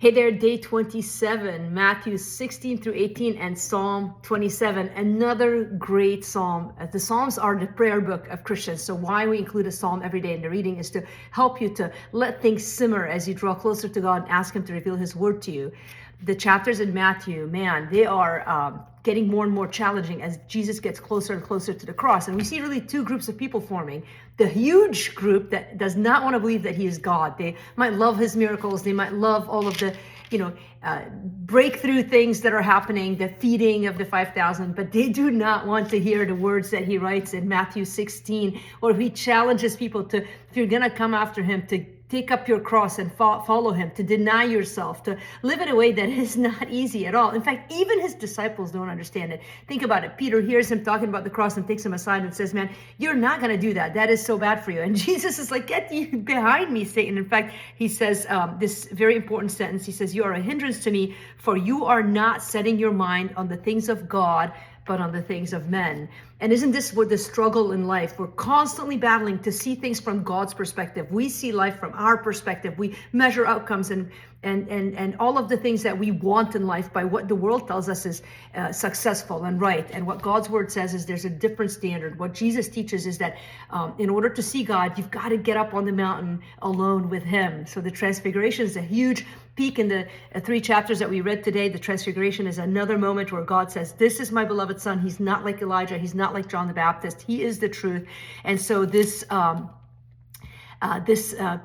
Hey there, day 27, Matthew 16 through 18 and Psalm 27, another great psalm. The Psalms are the prayer book of Christians. So why we include a psalm every day in the reading is to help you to let things simmer as you draw closer to God and ask Him to reveal His word to you. The chapters in Matthew, man, they are getting more and more challenging as Jesus gets closer and closer to the cross. And we see really two groups of people forming. The huge group that does not want to believe that He is God. They might love His miracles. They might love all of the, breakthrough things that are happening, the feeding of the 5,000, but they do not want to hear the words that He writes in Matthew 16, or He challenges people to, if you're going to come after Him, to take up your cross and follow Him, to deny yourself, to live in a way that is not easy at all. In fact, even His disciples don't understand it. Think about it. Peter hears Him talking about the cross and takes Him aside and says, man, you're not going to do that. That is so bad for you. And Jesus is like, get you behind me, Satan. In fact, He says this very important sentence. He says, you are a hindrance to me, for you are not setting your mind on the things of God, but on the things of men. And isn't this what the struggle in life? We're constantly battling to see things from God's perspective. We see life from our perspective. We measure outcomes and all of the things that we want in life by what the world tells us is successful and right. And what God's word says is there's a different standard. What Jesus teaches is that in order to see God, you've got to get up on the mountain alone with Him. So the Transfiguration is a huge peak in the 3 chapters that we read today. The Transfiguration is another moment where God says, this is my beloved Son. He's not like Elijah. He's not like John the Baptist. He is the truth. And so this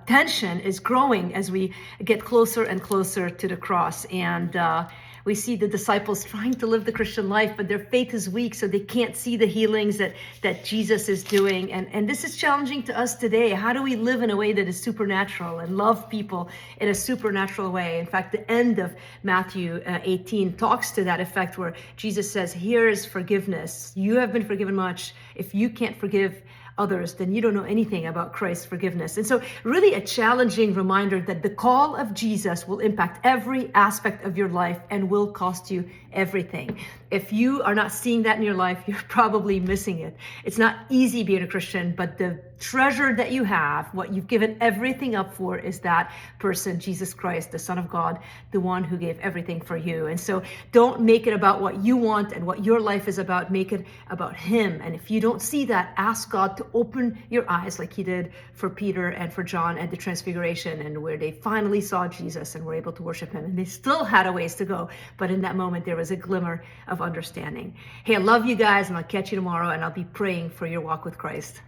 tension is growing as we get closer and closer to the cross. And we see the disciples trying to live the Christian life, but their faith is weak, so they can't see the healings that Jesus is doing. And this is challenging to us today. How do we live in a way that is supernatural and love people in a supernatural way? In fact, the end of Matthew 18 talks to that effect, where Jesus says, here is forgiveness. You have been forgiven much. If you can't forgive others, then you don't know anything about Christ's forgiveness. And so really a challenging reminder that the call of Jesus will impact every aspect of your life and will cost you everything. If you are not seeing that in your life, you're probably missing it. It's not easy being a Christian, but the treasure that you have, what you've given everything up for, is that person, Jesus Christ, the Son of God, the one who gave everything for you. And so don't make it about what you want and what your life is about. Make it about Him. And if you don't see that, ask God to open your eyes like He did for Peter and for John at the Transfiguration, and where they finally saw Jesus and were able to worship Him. And they still had a ways to go, but in that moment there was a glimmer of understanding. Hey, I love you guys, and I'll catch you tomorrow, and I'll be praying for your walk with Christ.